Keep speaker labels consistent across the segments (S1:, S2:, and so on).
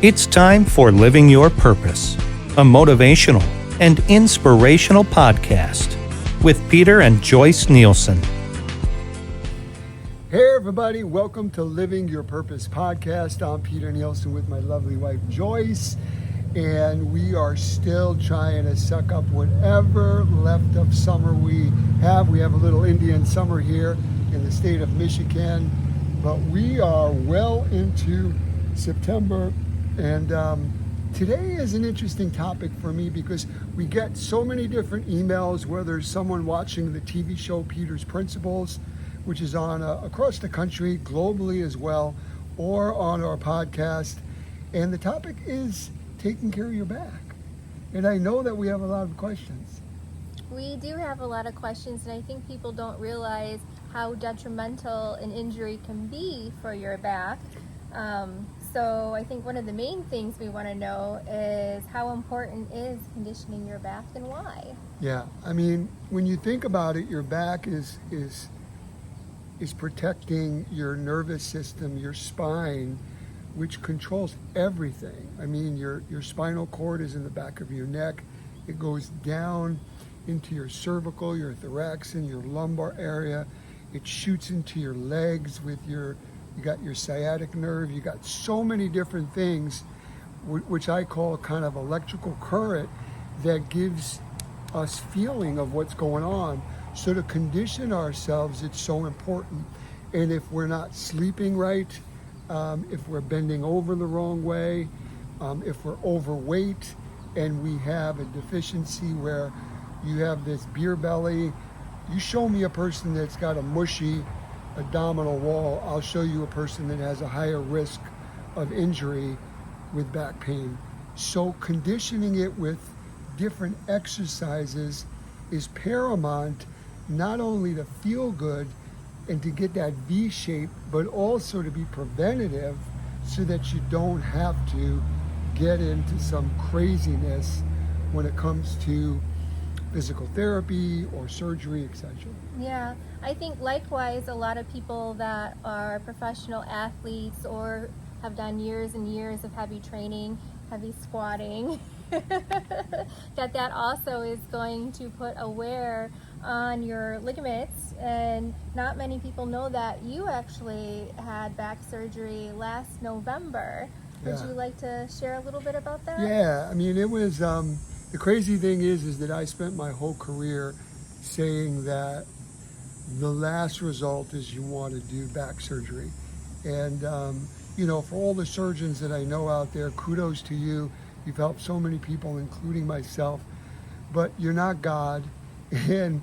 S1: It's time for Living Your Purpose, a motivational and inspirational podcast with Peter and Joyce Nielsen.
S2: Hey everybody, welcome to Living Your Purpose podcast. I'm Peter Nielsen with my lovely wife Joyce, and we are still trying to suck up whatever left of summer we have. We have a little Indian summer here in the state of Michigan, but we are well into September, and today is an interesting topic for me because we get so many different emails, whether it's someone watching the TV show Peter's Principles, which is on across the country, globally as well, or on our podcast. And the topic is taking care of your back. And I know that we have a lot of questions.
S3: We do have a lot of questions, and I think people don't realize how detrimental an injury can be for your back. So I think one of the main things we want to know is how important is conditioning your back and why?
S2: Yeah, I mean, when you think about it, your back is protecting your nervous system, your spine, which controls everything. I mean, your spinal cord is in the back of your neck. It goes down into your cervical, your thorax, and your lumbar area. It shoots into your legs with you got your sciatic nerve. You got so many different things, which I call kind of electrical current, that gives us feeling of what's going on. So to condition ourselves, it's so important. And if we're not sleeping right, if we're bending over the wrong way, if we're overweight and we have a deficiency where you have this beer belly, you show me a person that's got a mushy abdominal wall, I'll show you a person that has a higher risk of injury with back pain. So conditioning it with different exercises is paramount, not only to feel good and to get that V shape, but also to be preventative so that you don't have to get into some craziness when it comes to physical therapy or surgery, etc.
S3: Yeah, I think likewise a lot of people that are professional athletes or have done years and years of heavy training, heavy squatting, that also is going to put a wear on your ligaments. And not many people know that you actually had back surgery last November. Would you like to share a little bit about that?
S2: Yeah, I mean, it was, the crazy thing is that I spent my whole career saying that the last result is you want to do back surgery. And, for all the surgeons that I know out there, kudos to you. You've helped so many people, including myself, but you're not God, and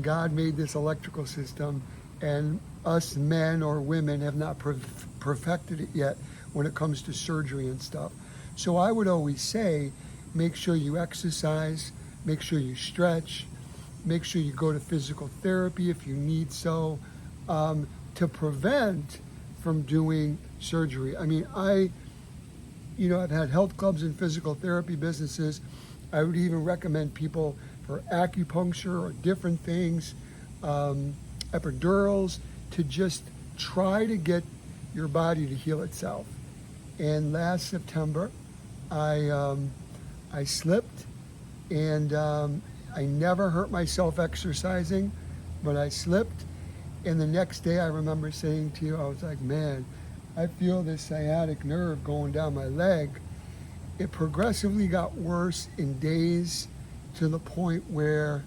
S2: God made this electrical system, and us men or women have not perfected it yet when it comes to surgery and stuff. So I would always say, make sure you exercise, make sure you stretch, make sure you go to physical therapy if you need so, to prevent from doing surgery. I mean, I've had health clubs and physical therapy businesses. I would even recommend people for acupuncture or different things, epidurals, to just try to get your body to heal itself. And last September, I slipped, and I never hurt myself exercising, but I slipped. And the next day I remember saying to you, I was like, man, I feel this sciatic nerve going down my leg. It progressively got worse in days to the point where,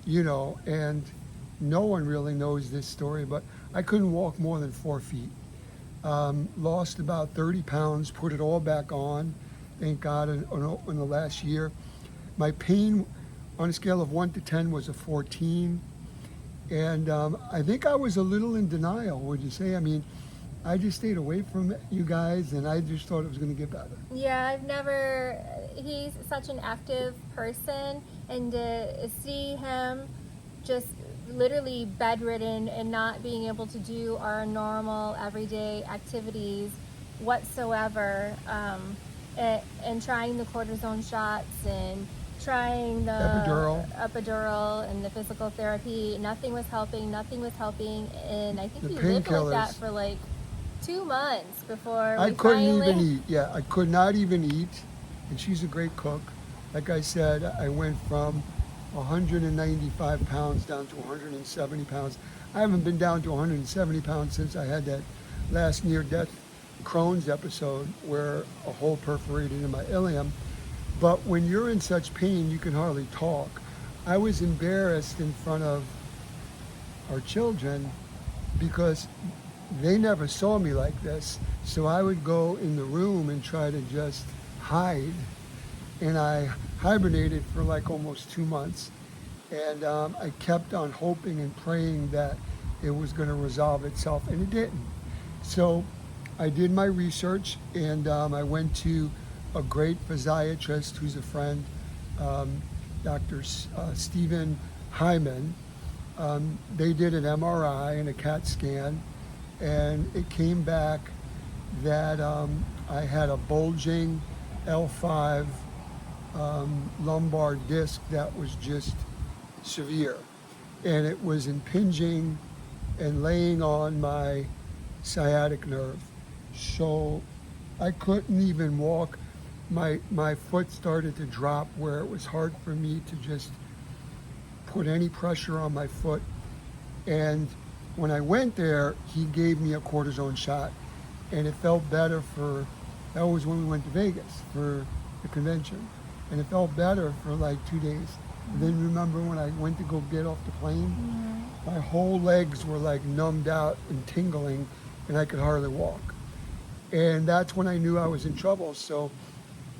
S2: and no one really knows this story, but I couldn't walk more than 4 feet. Lost about 30 pounds, put it all back on, thank God, in the last year. My pain on a scale of 1 to 10 was a 14. And I think I was a little in denial, would you say? I mean, I just stayed away from you guys, and I just thought it was going to get better.
S3: Yeah, he's such an active person, and to see him just literally bedridden and not being able to do our normal everyday activities whatsoever, and trying the cortisone shots and trying the epidural and the physical therapy, nothing was helping, and I think he lived like that for like 2 months before
S2: I
S3: we
S2: couldn't
S3: finally...
S2: even eat. Yeah, I could not even eat. And she's a great cook. Like I said, I went from 195 pounds down to 170 pounds. I haven't been down to 170 pounds since I had that last near-death Crohn's episode where a hole perforated in my ileum. But when you're in such pain, you can hardly talk. I was embarrassed in front of our children because they never saw me like this. So I would go in the room and try to just hide. And I hibernated for like almost 2 months. And I kept on hoping and praying that it was going to resolve itself, and it didn't. So I did my research, and I went to a great physiatrist who's a friend, Dr. Stephen Hyman. They did an MRI and a CAT scan, and it came back that I had a bulging L5 lumbar disc that was just severe, and it was impinging and laying on my sciatic nerve. So I couldn't even walk. My foot started to drop where it was hard for me to just put any pressure on my foot. And when I went there, he gave me a cortisone shot, and it felt better that was when we went to Vegas for the convention. And it felt better for like 2 days. And then remember when I went to go get off the plane, my whole legs were like numbed out and tingling, and I could hardly walk. And that's when I knew I was in trouble. So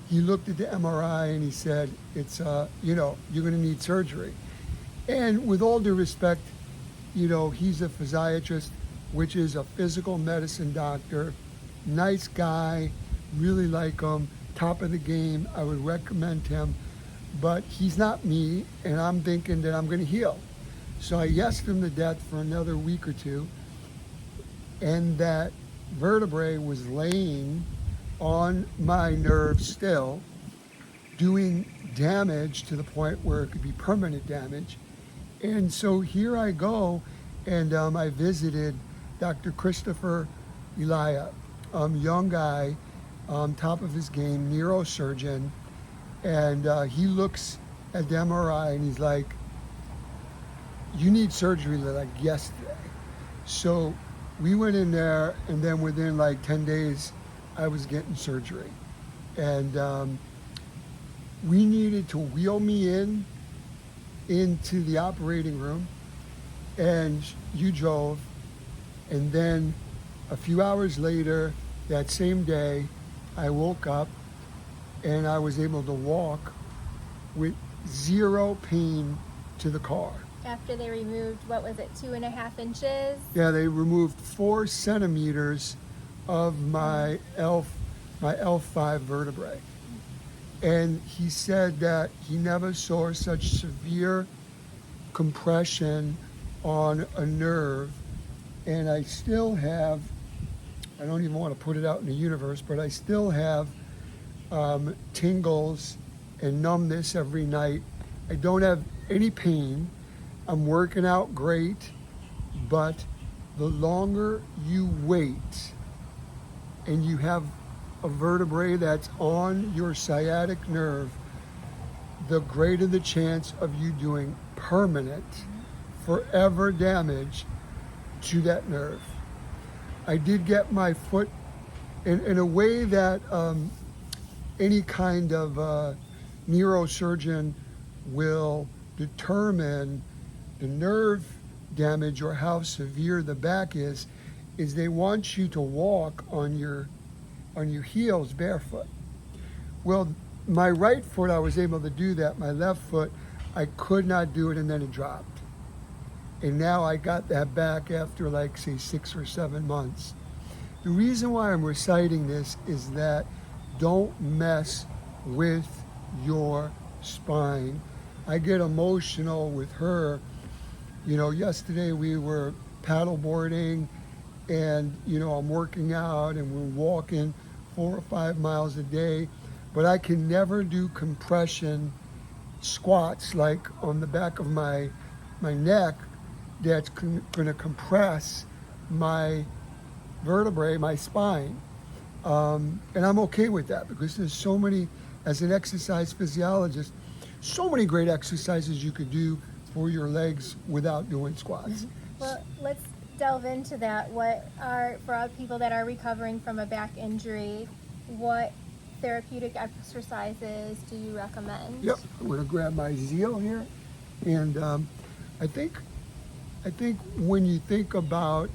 S2: he looked at the MRI and he said, it's, you're going to need surgery. And with all due respect, he's a physiatrist, which is a physical medicine doctor, nice guy, really like him, top of the game. I would recommend him, but he's not me, and I'm thinking that I'm going to heal. So I yesed him to death for another week or two, and that vertebrae was laying on my nerve still, doing damage to the point where it could be permanent damage. And so here I go, and I visited Dr. Christopher Elia, young guy, top of his game, neurosurgeon, and he looks at the MRI and he's like, you need surgery like yesterday. So we went in there, and then within like 10 days, I was getting surgery. And we needed to wheel me into the operating room, and you drove. And then a few hours later, that same day, I woke up and I was able to walk with zero pain to the car.
S3: After they removed, what was it, 2.5 inches?
S2: Yeah, they removed 4 centimeters of my L5 vertebrae. And he said that he never saw such severe compression on a nerve. And I still have, I don't even want to put it out in the universe, but I still have tingles and numbness every night. I don't have any pain. I'm working out great, but the longer you wait and you have a vertebrae that's on your sciatic nerve, the greater the chance of you doing permanent, forever damage to that nerve. I did get my foot in a way that any kind of neurosurgeon will determine the nerve damage or how severe the back is they want you to walk on your heels barefoot. Well, my right foot, I was able to do that. My left foot, I could not do it, and then it dropped. And now I got that back after like, say, 6 or 7 months. The reason why I'm reciting this is that don't mess with your spine. I get emotional with her. Yesterday we were paddleboarding, and, I'm working out and we're walking 4 or 5 miles a day, but I can never do compression squats like on the back of my neck that's going to compress my vertebrae, my spine. And I'm okay with that because there's so many, as an exercise physiologist, so many great exercises you could do for your legs without doing squats.
S3: Well, let's delve into that. What are, for all people that are recovering from a back injury, what therapeutic exercises do you recommend?
S2: Yep, I'm going to grab my Zeal here. And I think when you think about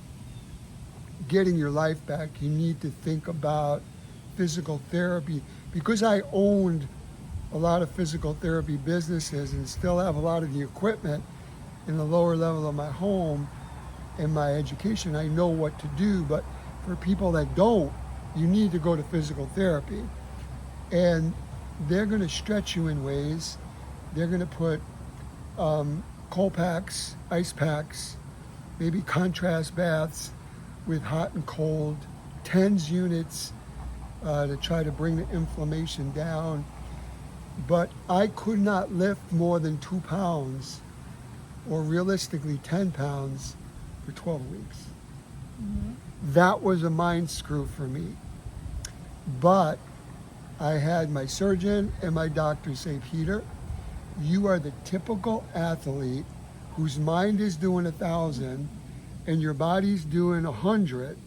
S2: getting your life back, you need to think about physical therapy. Because I owned a lot of physical therapy businesses and still have a lot of the equipment in the lower level of my home and my education, I know what to do. But for people that don't, you need to go to physical therapy. And they're going to stretch you in ways. They're going to put cold packs, ice packs, maybe contrast baths with hot and cold, TENS units to try to bring the inflammation down. But I could not lift more than 2 pounds, or realistically 10 pounds, for 12 weeks. That was a mind screw for me. But I had my surgeon and my doctor say, Peter, you are the typical athlete whose mind is doing 1,000 and your body's doing 100,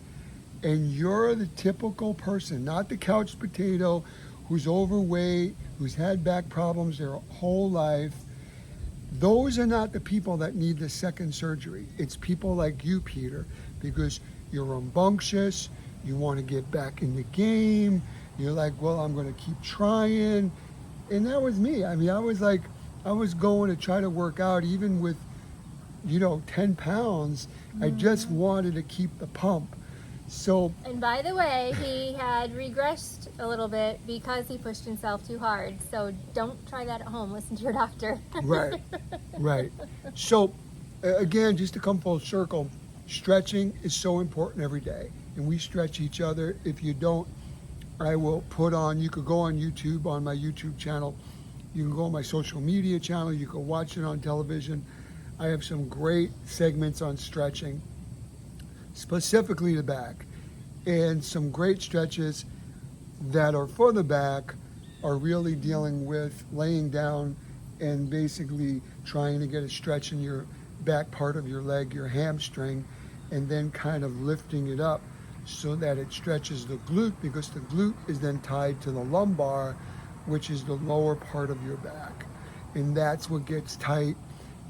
S2: and you're the typical person, not the couch potato who's overweight, who's had back problems their whole life. Those are not the people that need the second surgery. It's people like you, Peter, because you're rambunctious, you want to get back in the game, you're like, well, I'm going to keep trying. And that was me. I mean, I was going to try to work out even with, 10 pounds. I just wanted to keep the pump. So,
S3: and by the way, he had regressed a little bit because he pushed himself too hard. So don't try that at home. Listen to your doctor.
S2: Right. So, again, just to come full circle, stretching is so important every day. And we stretch each other. If you don't, I will put on, you could go on YouTube, on my YouTube channel. You can go on my social media channel. You can watch it on television. I have some great segments on stretching, specifically the back. And some great stretches that are for the back are really dealing with laying down and basically trying to get a stretch in your back part of your leg, your hamstring, and then kind of lifting it up so that it stretches the glute, because the glute is then tied to the lumbar, which is the lower part of your back. And that's what gets tight.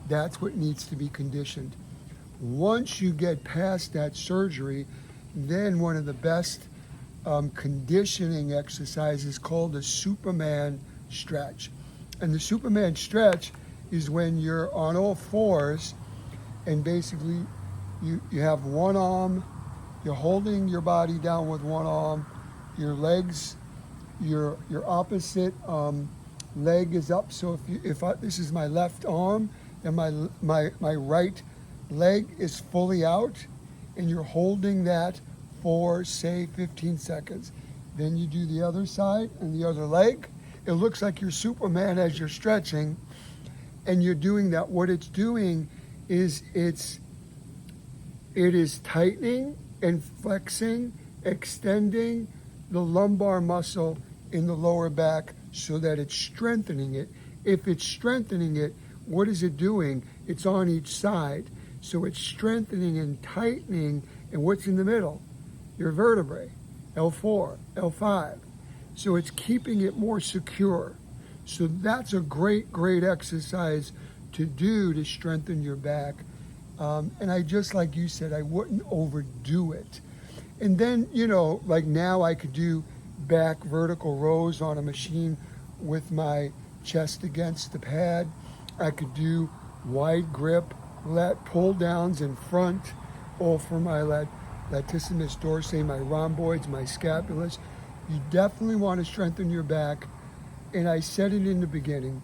S2: That's what needs to be conditioned. Once you get past that surgery, then one of the best conditioning exercises called the Superman stretch. And the Superman stretch is when you're on all fours and basically you have one arm, you're holding your body down with one arm, your legs, your opposite leg is up. So this is my left arm, and my right leg is fully out, and you're holding that for, say, 15 seconds. Then you do the other side and the other leg. It looks like you're Superman as you're stretching, and you're doing that. What it's doing is it is tightening and flexing, extending the lumbar muscle in the lower back so that it's strengthening it. If it's strengthening it, what is it doing? It's on each side. So it's strengthening and tightening, and what's in the middle? Your vertebrae, L4, L5. So it's keeping it more secure. So that's a great, great exercise to do to strengthen your back. And I just, like you said, I wouldn't overdo it. And then, like now I could do back vertical rows on a machine with my chest against the pad. I could do wide grip, lat pull downs in front, all for my latissimus dorsi, my rhomboids, my scapulas. You definitely want to strengthen your back. And I said it in the beginning,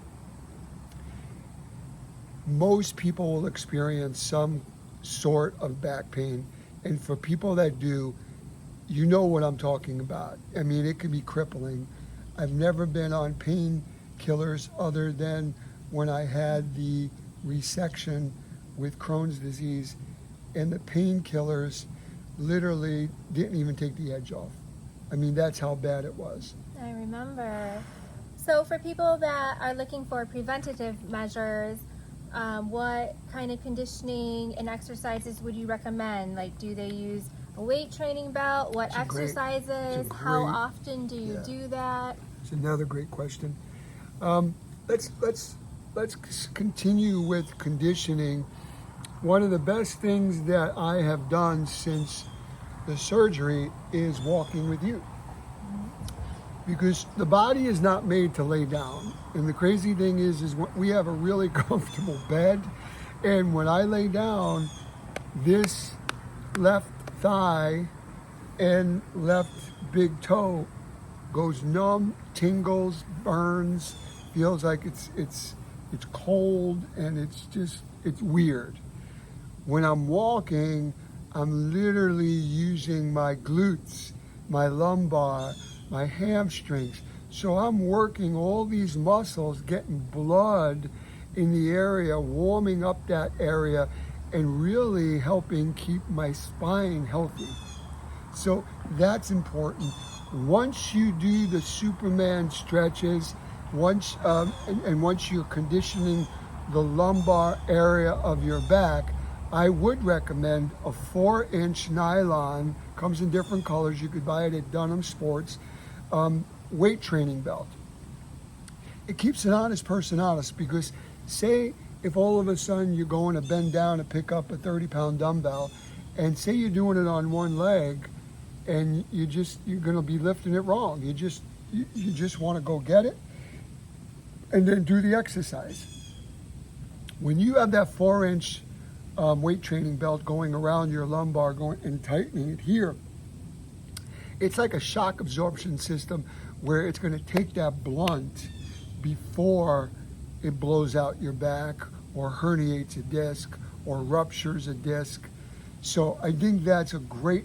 S2: most people will experience some sort of back pain. And for people that do, you know what I'm talking about. I mean, it can be crippling. I've never been on painkillers other than when I had the resection with Crohn's disease. And the painkillers literally didn't even take the edge off. I mean, that's how bad it was.
S3: I remember. So for people that are looking for preventative measures, what kind of conditioning and exercises would you recommend? Like, do they use a weight training belt? What exercises? How often do you do that?
S2: It's another great question. Let's continue with conditioning. One of the best things that I have done since the surgery is walking with you. Because the body is not made to lay down. And the crazy thing is we have a really comfortable bed. And when I lay down, this left thigh and left big toe goes numb, tingles, burns, feels like it's cold, and it's weird. When I'm walking, I'm literally using my glutes, my lumbar, my hamstrings. So I'm working all these muscles, getting blood in the area, warming up that area, and really helping keep my spine healthy. So that's important. Once you do the Superman stretches, once you're conditioning the lumbar area of your back, I would recommend a 4-inch nylon, comes in different colors, you could buy it at Dunham Sports, weight training belt. It keeps an honest person honest, because say if all of a sudden you're going to bend down to pick up a 30-pound dumbbell, and say you're doing it on one leg, and you're going to be lifting it wrong. You just want to go get it and then do the exercise. When you have that 4-inch weight training belt going around your lumbar, going and tightening it here, it's like a shock absorption system where it's going to take that blunt before it blows out your back or herniates a disc or ruptures a disc. So I think that's a great,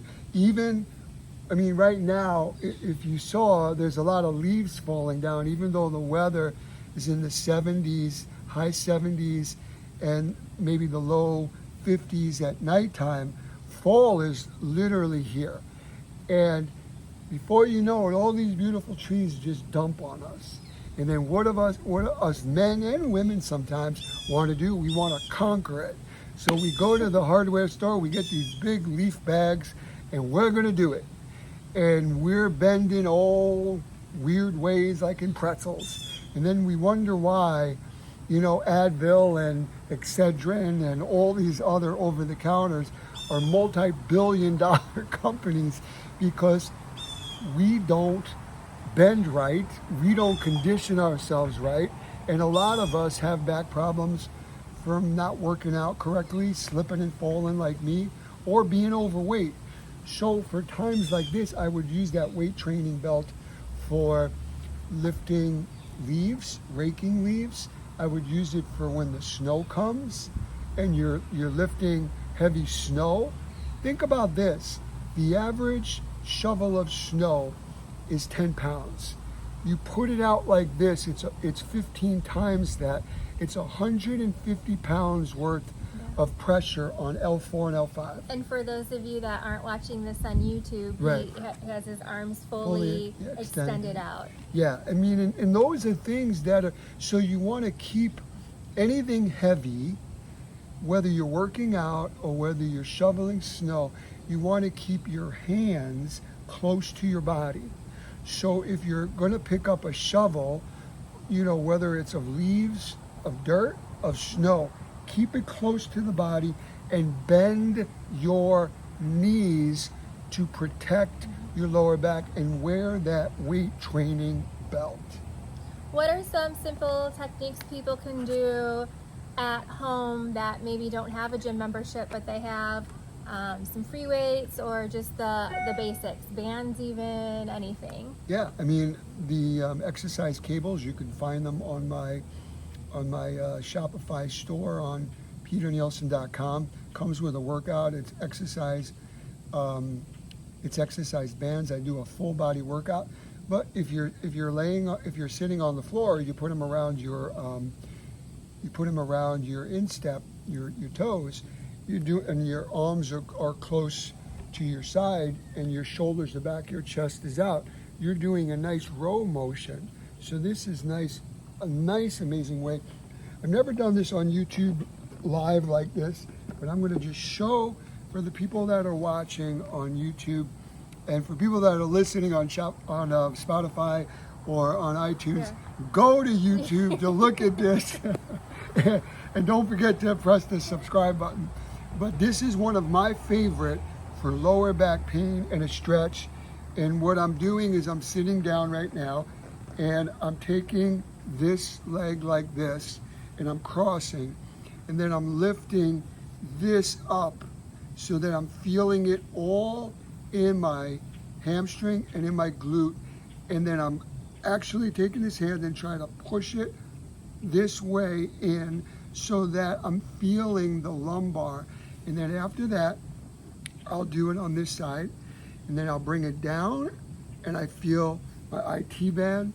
S2: right now, if you saw, there's a lot of leaves falling down, even though the weather is in the 70s, high 70s, and maybe the low 50s at nighttime. Fall is literally here. And before you know it, all these beautiful trees just dump on us. And then what do us men and women sometimes want to do? We want to conquer it. So we go to the hardware store, we get these big leaf bags, and we're going to do it. And we're bending all weird ways, like in pretzels. And then we wonder why, Advil and Excedrin and all these other over-the-counters are multi-billion-dollar companies, because we don't bend right, we don't condition ourselves right, and a lot of us have back problems from not working out correctly, slipping and falling like me, or being overweight. So for times like this, I would use that weight training belt for lifting leaves, raking leaves. I would use it for when the snow comes and you're lifting heavy snow. Think about this. The average shovel of snow is 10 pounds. You put it out like this, it's 15 times that. It's 150 pounds worth of pressure on L4 and L5.
S3: And for those of you that aren't watching this on YouTube,
S2: right,
S3: he has his arms fully extended out.
S2: Yeah, and those are things that are, so you want to keep anything heavy, whether you're working out or whether you're shoveling snow, you want to keep your hands close to your body. So if you're going to pick up a shovel, whether it's of leaves, of dirt, of snow, keep it close to the body and bend your knees to protect your lower back, and wear that weight training belt.
S3: What are some simple techniques people can do at home that maybe don't have a gym membership, but they have some free weights or just the basics, bands even, anything?
S2: Yeah, the exercise cables, you can find them on my Shopify store on peternielsen.com. Comes with a workout. It's exercise bands. I do a full body workout. But if you're sitting on the floor, you put them around your instep, your toes. And your arms are close to your side and your shoulders, the back of your chest is out. You're doing a nice row motion. So this is nice, a nice, amazing way. I've never done this on YouTube live like this, but I'm going to just show for the people that are watching on YouTube and for people that are listening on Spotify or on iTunes, go to YouTube to look at this. And don't forget to press the subscribe button. But this is one of my favorite for lower back pain and a stretch. And what I'm doing is I'm sitting down right now and I'm taking this leg like this and I'm crossing, and then I'm lifting this up so that I'm feeling it all in my hamstring and in my glute. And then I'm actually taking this hand and trying to push it this way in so that I'm feeling the lumbar. And then after that, I'll do it on this side, and then I'll bring it down and I feel my IT band,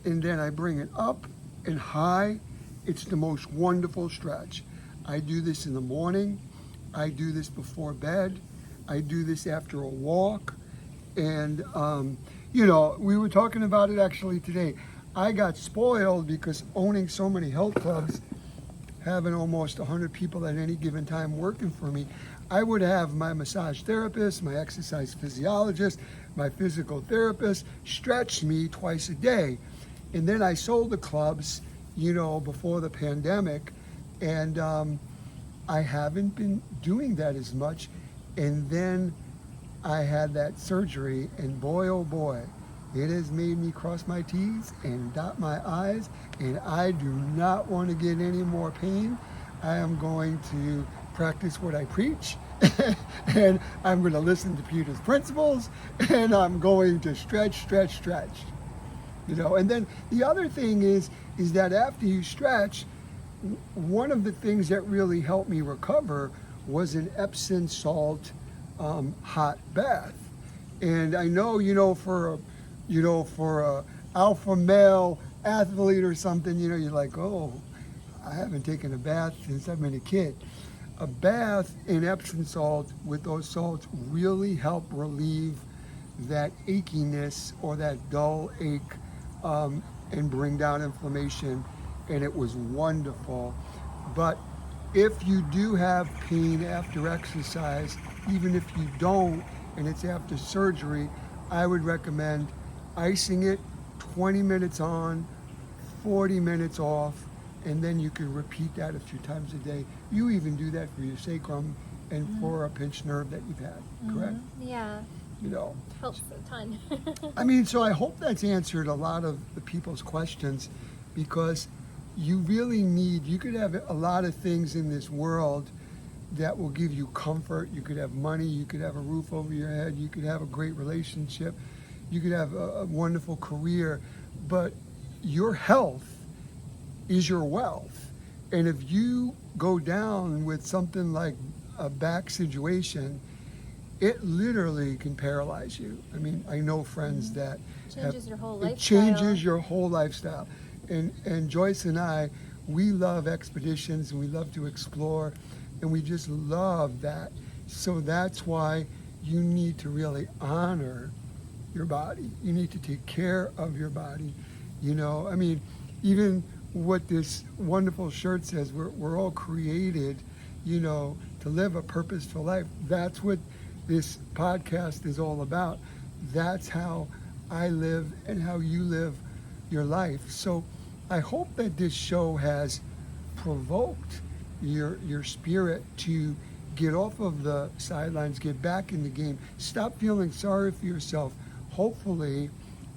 S2: and then I bring it up and high. It's the most wonderful stretch. I do this in the morning. I do this before bed. I do this after a walk. And, you know, we were talking about it actually today. I got spoiled because owning so many health clubs, having almost 100 people at any given time working for me, I would have my massage therapist, my exercise physiologist, my physical therapist stretch me twice a day. And then I sold the clubs, you know, before the pandemic, and I haven't been doing that as much. And then I had that surgery, and boy, oh boy, it has made me cross my T's and dot my I's, and I do not want to get any more pain. I am going to practice what I preach, and I'm going to listen to Peter's principles, and I'm going to stretch. You know, and then the other thing is that after you stretch, one of the things that really helped me recover was an Epsom salt hot bath. And I know, for a alpha male athlete or something, you're like, oh, I haven't taken a bath since I've been a kid. A bath in Epsom salt with those salts really help relieve that achiness or that dull ache, and bring down inflammation, and it was wonderful. But if you do have pain after exercise, even if you don't and it's after surgery, I would recommend icing it 20 minutes on, 40 minutes off, and then you can repeat that a few times a day. You even do that for your sacrum and for a pinched nerve that you've had, correct?
S3: Yeah.
S2: Helps
S3: a ton.
S2: I mean, so I hope that's answered a lot of the people's questions, because you really need, you could have a lot of things in this world that will give you comfort. You could have money, you could have a roof over your head, you could have a great relationship, you could have a wonderful career, but your health is your wealth. And if you go down with something like a back situation, it literally can paralyze you. I mean, I know friends that
S3: changes your whole lifestyle.
S2: It changes your whole lifestyle. And Joyce and I, we love expeditions and we love to explore, and we just love that. So that's why you need to really honor your body. You need to take care of your body. I mean, even what this wonderful shirt says, we're all created, to live a purposeful life. That's what this podcast is all about. That's how I live and how you live your life. So I hope that this show has provoked your spirit to get off of the sidelines, get back in the game, stop feeling sorry for yourself. Hopefully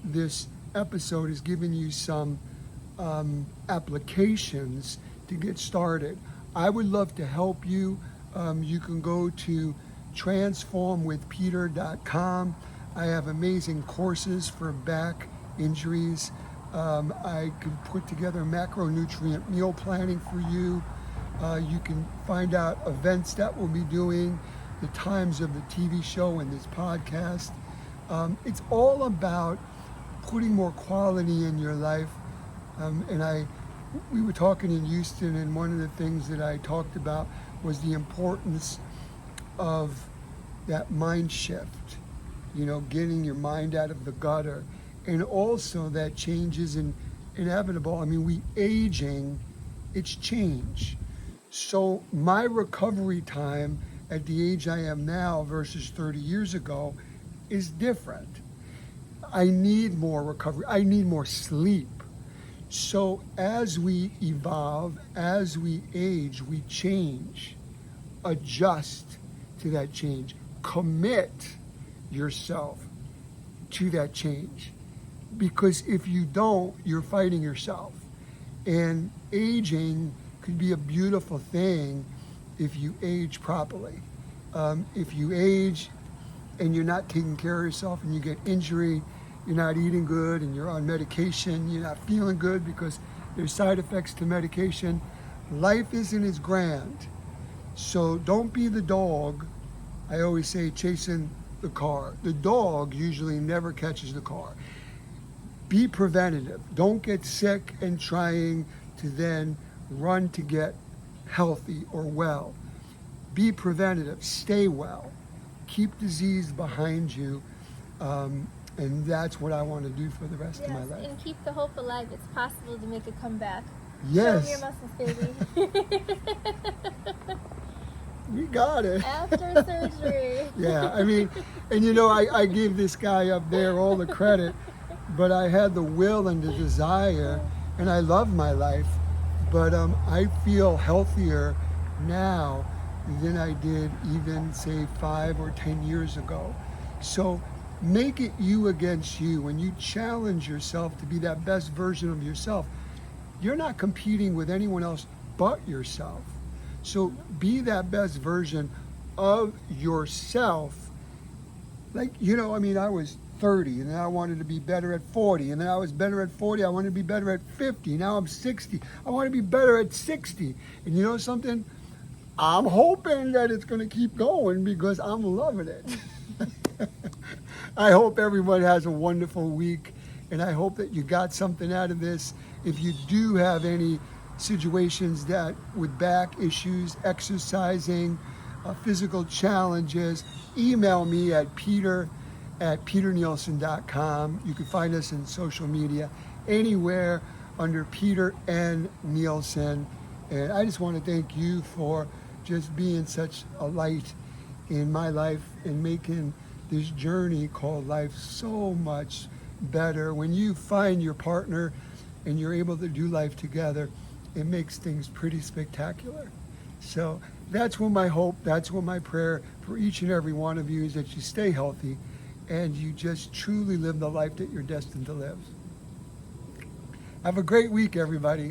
S2: this episode has given you some applications to get started. I would love to help you. You can go to transformwithpeter.com. I have amazing courses for back injuries. I can put together macronutrient meal planning for you. You can find out events that we'll be doing, the times of the TV show and this podcast. It's all about putting more quality in your life. We were talking in Houston, and one of the things that I talked about was the importance of that mind shift, getting your mind out of the gutter. And also that change is inevitable. I mean, aging, it's change. So my recovery time at the age I am now versus 30 years ago is different. I need more recovery. I need more sleep. So as we evolve, as we age, we change, adjust to that change, commit yourself to that change. Because if you don't, you're fighting yourself. And aging could be a beautiful thing if you age properly. If you age and you're not taking care of yourself and you get injury, you're not eating good and you're on medication, you're not feeling good because there's side effects to medication, life isn't as grand. So don't be the dog, I always say, chasing the car. The dog usually never catches the car. Be preventative. Don't get sick and trying to then run to get healthy or well. Be preventative. Stay well. Keep disease behind you. And that's what I want to do for the rest of my life.
S3: And keep the hope alive. It's possible to make a comeback.
S2: Yes.
S3: Show 'em your muscles, baby.
S2: We got it.
S3: After surgery.
S2: Yeah, I mean, and I give this guy up there all the credit, but I had the will and the desire, and I love my life, but I feel healthier now than I did even, say, 5 or 10 years ago. So make it you against you. When you challenge yourself to be that best version of yourself, you're not competing with anyone else but yourself. So be that best version of yourself. Like, I was 30, and then I wanted to be better at 40, and then I was better at 40, I wanted to be better at 50, now I'm 60, I want to be better at 60. And you know something? I'm hoping that it's going to keep going because I'm loving it. I hope everyone has a wonderful week, and I hope that you got something out of this. If you do have any situations that with back issues, exercising, physical challenges, email me at peter@peternielsen.com. You can find us in social media anywhere under Peter N. Nielsen. And I just want to thank you for just being such a light in my life and making this journey called life so much better. When you find your partner and you're able to do life together, it makes things pretty spectacular. So that's what my hope, that's what my prayer for each and every one of you is, that you stay healthy and you just truly live the life that you're destined to live. Have a great week, everybody.